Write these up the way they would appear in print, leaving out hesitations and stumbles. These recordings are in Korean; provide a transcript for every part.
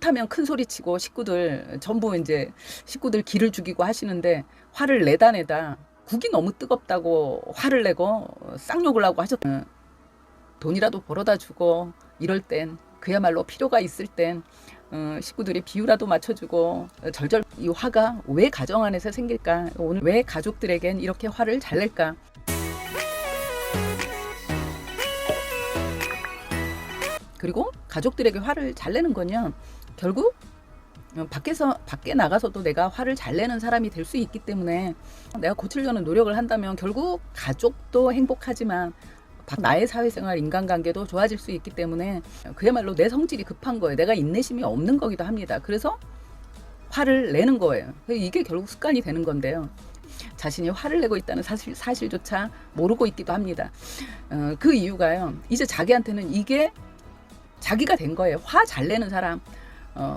껐하면 큰 소리 치고 식구들 전부 이제 식구들 기를 죽이고 하시는데 화를 내다 국이 너무 뜨겁다고 화를 내고 쌍욕을 하고 하셨다. 돈이라도 벌어다 주고 이럴 땐 그야말로 필요가 있을 땐 식구들이 비유라도 맞춰주고 절절. 이 화가 왜 가정 안에서 생길까? 오늘 왜 가족들에겐 이렇게 화를 잘 낼까? 그리고 가족들에게 화를 잘 내는 거냐? 결국 밖에 나가서도 내가 화를 잘 내는 사람이 될 수 있기 때문에 내가 고치려는 노력을 한다면 결국 가족도 행복하지만 나의 사회생활 인간관계도 좋아질 수 있기 때문에 그야말로 내 성질이 급한 거예요. 내가 인내심이 없는 거기도 합니다. 그래서 화를 내는 거예요. 이게 결국 습관이 되는 건데요. 자신이 화를 내고 있다는 사실조차 모르고 있기도 합니다. 그 이유가요. 이제 자기한테는 이게 자기가 된 거예요. 화 잘 내는 사람.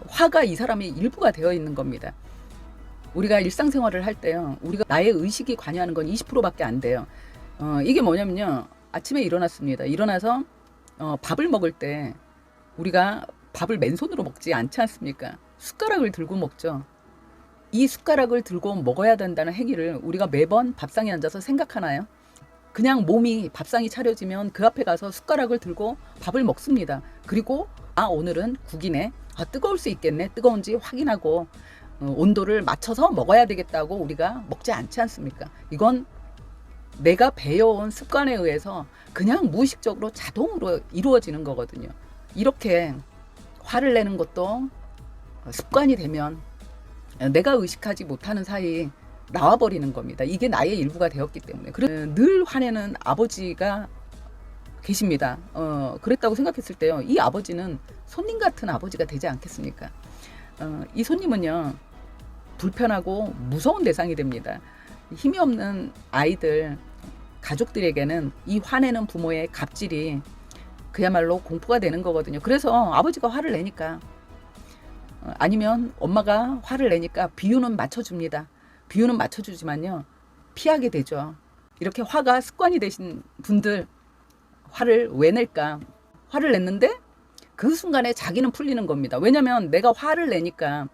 화가 이 사람의 일부가 되어 있는 겁니다. 우리가 일상생활을 할 때요. 우리가 나의 의식이 관여하는 건 20%밖에 안 돼요. 이게 뭐냐면요. 아침에 일어났습니다. 일어나서 밥을 먹을 때 우리가 밥을 맨손으로 먹지 않지 않습니까? 숟가락을 들고 먹죠. 이 숟가락을 들고 먹어야 된다는 행위를 우리가 매번 밥상에 앉아서 생각하나요? 그냥 몸이 밥상이 차려지면 그 앞에 가서 숟가락을 들고 밥을 먹습니다. 그리고 오늘은 국이네. 뜨거울 수 있겠네. 뜨거운지 확인하고 온도를 맞춰서 먹어야 되겠다고 우리가 먹지 않지 않습니까? 이건 내가 배워온 습관에 의해서 그냥 무의식적으로 자동으로 이루어지는 거거든요. 이렇게 화를 내는 것도 습관이 되면 내가 의식하지 못하는 사이 나와버리는 겁니다. 이게 나의 일부가 되었기 때문에. 늘 화내는 아버지가 계십니다. 그랬다고 생각했을 때요. 이 아버지는 손님 같은 아버지가 되지 않겠습니까? 이 손님은요. 불편하고 무서운 대상이 됩니다. 힘이 없는 아이들, 가족들에게는 이 화내는 부모의 갑질이 그야말로 공포가 되는 거거든요. 그래서 아버지가 화를 내니까 아니면 엄마가 화를 내니까 비유는 맞춰줍니다. 비유는 맞춰주지만요. 피하게 되죠. 이렇게 화가 습관이 되신 분들 화를 왜 낼까? 화를 냈는데 그 순간에 자기는 풀리는 겁니다. 왜냐면 내가 화를 내니까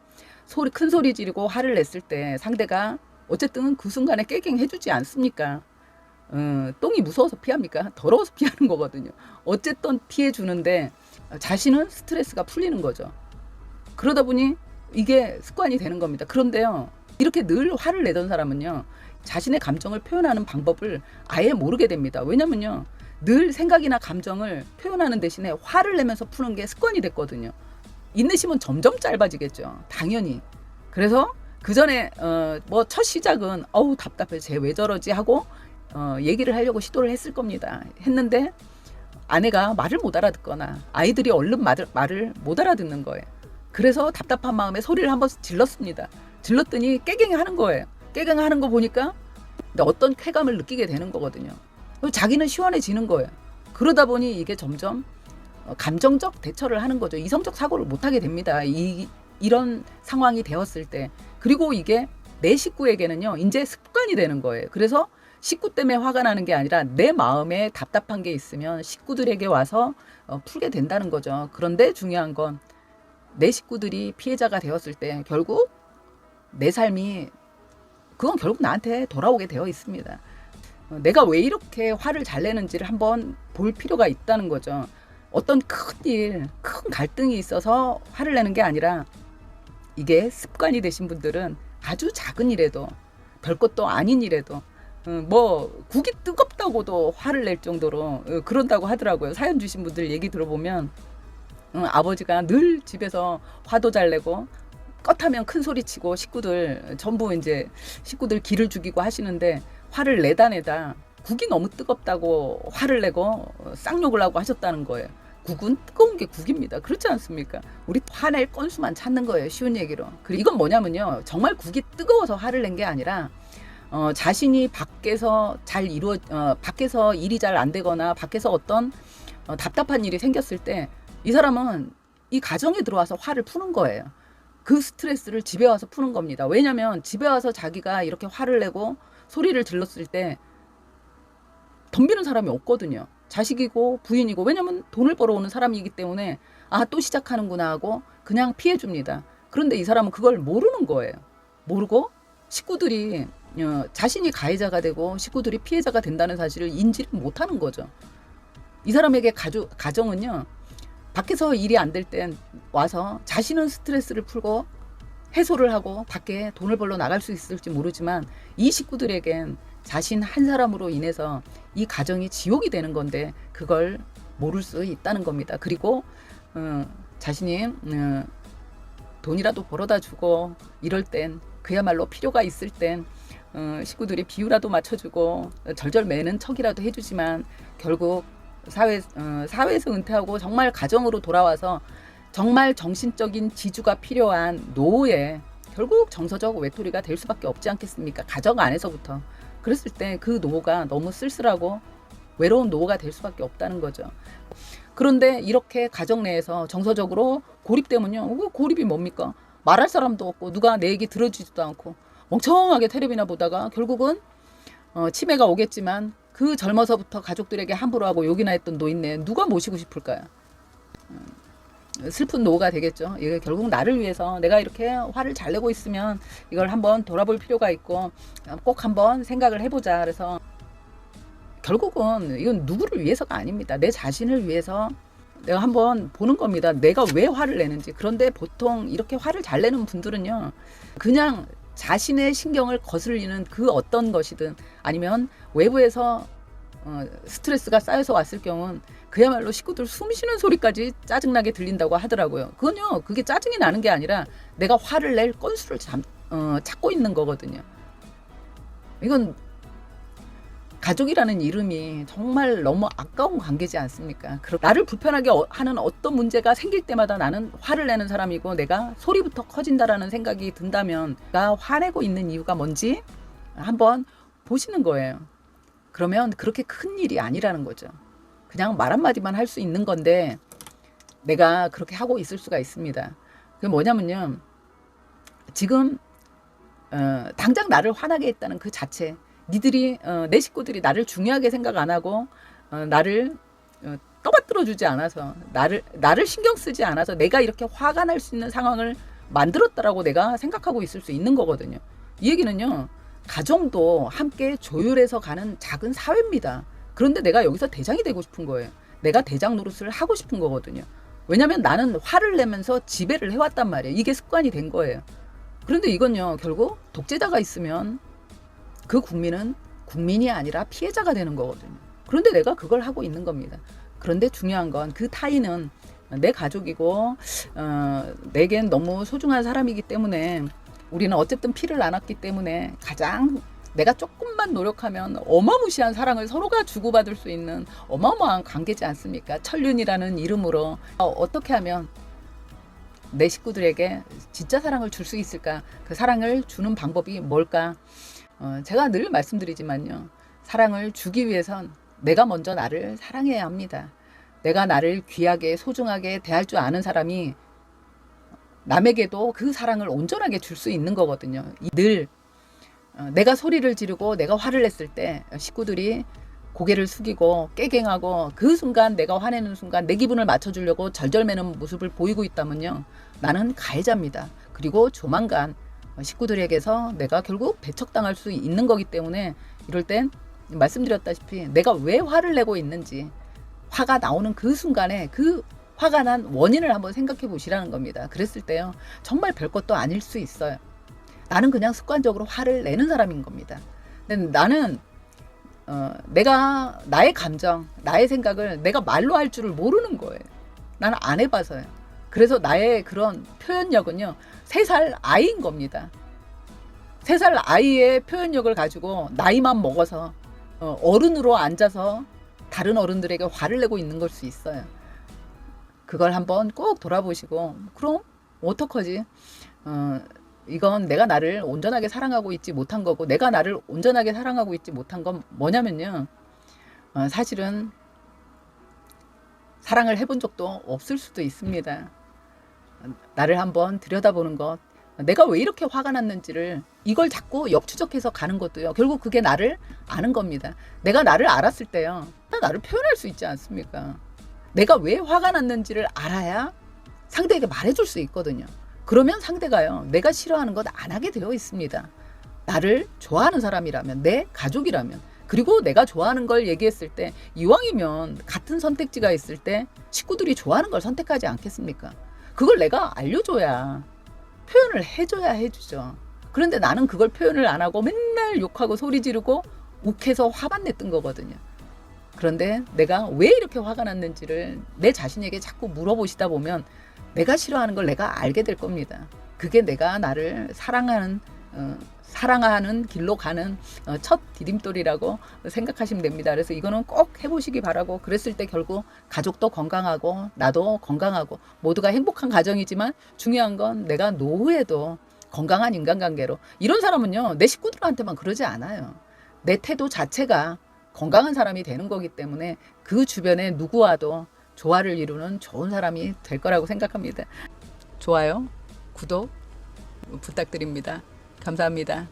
큰 소리 지르고 화를 냈을 때 상대가 어쨌든 그 순간에 깨갱 해주지 않습니까? 똥이 무서워서 피합니까? 더러워서 피하는 거거든요. 어쨌든 피해주는데 자신은 스트레스가 풀리는 거죠. 그러다 보니 이게 습관이 되는 겁니다. 그런데요. 이렇게 늘 화를 내던 사람은요. 자신의 감정을 표현하는 방법을 아예 모르게 됩니다. 왜냐면요. 늘 생각이나 감정을 표현하는 대신에 화를 내면서 푸는 게 습관이 됐거든요. 인내심은 점점 짧아지겠죠. 당연히. 그래서 그 전에 첫 시작은 답답해. 쟤 왜 저러지 하고 얘기를 하려고 시도를 했을 겁니다. 했는데 아내가 말을 못 알아듣거나 아이들이 얼른 말을 못 알아듣는 거예요. 그래서 답답한 마음에 소리를 한번 질렀습니다. 질렀더니 깨갱하는 거예요. 깨갱하는 거 보니까 어떤 쾌감을 느끼게 되는 거거든요. 자기는 시원해지는 거예요. 그러다 보니 이게 점점 감정적 대처를 하는 거죠. 이성적 사고를 못하게 됩니다. 이런 상황이 되었을 때. 그리고 이게 내 식구에게는요. 이제 습관이 되는 거예요. 그래서 식구 때문에 화가 나는 게 아니라 내 마음에 답답한 게 있으면 식구들에게 와서 풀게 된다는 거죠. 그런데 중요한 건 내 식구들이 피해자가 되었을 때 결국 내 삶이 그건 결국 나한테 돌아오게 되어 있습니다. 내가 왜 이렇게 화를 잘 내는지를 한번 볼 필요가 있다는 거죠. 어떤 큰 갈등이 있어서 화를 내는 게 아니라 이게 습관이 되신 분들은 아주 작은 일에도 별것도 아닌 일에도 국이 뜨겁다고도 화를 낼 정도로 그런다고 하더라고요. 사연 주신 분들 얘기 들어보면 아버지가 늘 집에서 화도 잘 내고 껐하면 큰 소리 치고 식구들 전부 이제 식구들 기를 죽이고 하시는데 화를 내다 국이 너무 뜨겁다고 화를 내고 쌍욕을 하고 하셨다는 거예요. 국은 뜨거운 게 국입니다. 그렇지 않습니까? 우리 화낼 건수만 찾는 거예요. 쉬운 얘기로. 그리고 이건 뭐냐면요. 정말 국이 뜨거워서 화를 낸 게 아니라 자신이 밖에서 밖에서 일이 잘 안 되거나 밖에서 어떤 답답한 일이 생겼을 때 이 사람은 이 가정에 들어와서 화를 푸는 거예요. 그 스트레스를 집에 와서 푸는 겁니다. 왜냐면 집에 와서 자기가 이렇게 화를 내고 소리를 질렀을 때 덤비는 사람이 없거든요. 자식이고 부인이고. 왜냐면 돈을 벌어오는 사람이기 때문에 또 시작하는구나 하고 그냥 피해 줍니다. 그런데 이 사람은 그걸 모르는 거예요. 모르고 식구들이 자신이 가해자가 되고 식구들이 피해자가 된다는 사실을 인지를 못하는 거죠. 이 사람에게 가정은요, 밖에서 일이 안 될 땐 와서 자신은 스트레스를 풀고 해소를 하고 밖에 돈을 벌러 나갈 수 있을지 모르지만 이 식구들에겐 자신 한 사람으로 인해서 이 가정이 지옥이 되는 건데 그걸 모를 수 있다는 겁니다. 그리고 자신이 돈이라도 벌어다 주고 이럴 땐 그야말로 필요가 있을 땐 식구들이 비유라도 맞춰주고 절절매는 척이라도 해주지만 결국 사회에서 은퇴하고 정말 가정으로 돌아와서 정말 정신적인 지주가 필요한 노후에 결국 정서적 외톨이가 될 수밖에 없지 않겠습니까? 가정 안에서부터. 그랬을 때 그 노후가 너무 쓸쓸하고 외로운 노후가 될 수밖에 없다는 거죠. 그런데 이렇게 가정 내에서 정서적으로 고립되면요. 고립이 뭡니까? 말할 사람도 없고 누가 내 얘기 들어주지도 않고 멍청하게 텔레비나 보다가 결국은 치매가 오겠지만 그 젊어서부터 가족들에게 함부로 하고 욕이나 했던 노인네 누가 모시고 싶을까요? 슬픈 노후가 되겠죠. 이게 결국 나를 위해서 내가 이렇게 화를 잘 내고 있으면 이걸 한번 돌아볼 필요가 있고 꼭 한번 생각을 해보자. 그래서 결국은 이건 누구를 위해서가 아닙니다. 내 자신을 위해서 내가 한번 보는 겁니다. 내가 왜 화를 내는지. 그런데 보통 이렇게 화를 잘 내는 분들은요, 그냥 자신의 신경을 거슬리는 그 어떤 것이든 아니면 외부에서 스트레스가 쌓여서 왔을 경우는 그야말로 식구들 숨 쉬는 소리까지 짜증나게 들린다고 하더라고요. 그건요, 그게 짜증이 나는 게 아니라 내가 화를 낼 건수를 찾고 있는 거거든요. 이건 가족이라는 이름이 정말 너무 아까운 관계지 않습니까? 나를 불편하게 하는 어떤 문제가 생길 때마다 나는 화를 내는 사람이고 내가 소리부터 커진다라는 생각이 든다면 내가 화내고 있는 이유가 뭔지 한번 보시는 거예요. 그러면 그렇게 큰 일이 아니라는 거죠. 그냥 말 한마디만 할 수 있는 건데 내가 그렇게 하고 있을 수가 있습니다. 그게 뭐냐면요. 지금 당장 나를 화나게 했다는 그 자체, 니들이 내 식구들이 나를 중요하게 생각 안 하고 나를 떠받들어 주지 않아서 나를 신경 쓰지 않아서 내가 이렇게 화가 날 수 있는 상황을 만들었다라고 내가 생각하고 있을 수 있는 거거든요. 이 얘기는요, 가정도 함께 조율해서 가는 작은 사회입니다. 그런데 내가 여기서 대장이 되고 싶은 거예요. 내가 대장 노릇을 하고 싶은 거거든요. 왜냐하면 나는 화를 내면서 지배를 해왔단 말이에요. 이게 습관이 된 거예요. 그런데 이건요, 결국 독재자가 있으면 그 국민은 국민이 아니라 피해자가 되는 거거든요. 그런데 내가 그걸 하고 있는 겁니다. 그런데 중요한 건 그 타인은 내 가족이고 내겐 너무 소중한 사람이기 때문에 우리는 어쨌든 피를 나눴기 때문에 가장 내가 조금만 노력하면 어마무시한 사랑을 서로가 주고받을 수 있는 어마어마한 관계지 않습니까? 천륜이라는 이름으로 어떻게 하면 내 식구들에게 진짜 사랑을 줄 수 있을까? 그 사랑을 주는 방법이 뭘까? 제가 늘 말씀드리지만요. 사랑을 주기 위해선 내가 먼저 나를 사랑해야 합니다. 내가 나를 귀하게 소중하게 대할 줄 아는 사람이 남에게도 그 사랑을 온전하게 줄 수 있는 거거든요. 늘 내가 소리를 지르고 내가 화를 냈을 때 식구들이 고개를 숙이고 깨갱하고 그 순간 내가 화내는 순간 내 기분을 맞춰주려고 절절매는 모습을 보이고 있다면요. 나는 가해자입니다. 그리고 조만간 식구들에게서 내가 결국 배척당할 수 있는 거기 때문에 이럴 땐 말씀드렸다시피 내가 왜 화를 내고 있는지 화가 나오는 그 순간에 그 화가 난 원인을 한번 생각해 보시라는 겁니다. 그랬을 때요. 정말 별것도 아닐 수 있어요. 나는 그냥 습관적으로 화를 내는 사람인 겁니다. 근데 나는 내가 나의 감정, 나의 생각을 내가 말로 할 줄을 모르는 거예요. 나는 안 해봐서요. 그래서 나의 그런 표현력은요. 3살 아이인 겁니다. 3살 아이의 표현력을 가지고 나이만 먹어서 어른으로 앉아서 다른 어른들에게 화를 내고 있는 걸 수 있어요. 그걸 한번 꼭 돌아보시고 그럼 어떡하지? 이건 내가 나를 온전하게 사랑하고 있지 못한 거고 내가 나를 온전하게 사랑하고 있지 못한 건 뭐냐면요. 사실은 사랑을 해본 적도 없을 수도 있습니다. 나를 한번 들여다보는 것, 내가 왜 이렇게 화가 났는지를 이걸 자꾸 역추적해서 가는 것도요. 결국 그게 나를 아는 겁니다. 내가 나를 알았을 때요. 나를 표현할 수 있지 않습니까? 내가 왜 화가 났는지를 알아야 상대에게 말해줄 수 있거든요. 그러면 상대가요, 내가 싫어하는 것 안 하게 되어 있습니다. 나를 좋아하는 사람이라면, 내 가족이라면, 그리고 내가 좋아하는 걸 얘기했을 때 이왕이면 같은 선택지가 있을 때 식구들이 좋아하는 걸 선택하지 않겠습니까? 그걸 내가 알려줘야, 표현을 해줘야 해주죠. 그런데 나는 그걸 표현을 안 하고 맨날 욕하고 소리 지르고 욱해서 화만 냈던 거거든요. 그런데 내가 왜 이렇게 화가 났는지를 내 자신에게 자꾸 물어보시다 보면 내가 싫어하는 걸 내가 알게 될 겁니다. 그게 내가 나를 사랑하는 길로 가는 첫 디딤돌이라고 생각하시면 됩니다. 그래서 이거는 꼭 해보시기 바라고, 그랬을 때 결국 가족도 건강하고 나도 건강하고 모두가 행복한 가정이지만 중요한 건 내가 노후에도 건강한 인간관계로, 이런 사람은요 내 식구들한테만 그러지 않아요. 내 태도 자체가 건강한 사람이 되는 거기 때문에 그 주변에 누구와도 조화를 이루는 좋은 사람이 될 거라고 생각합니다. 좋아요, 구독 부탁드립니다. 감사합니다.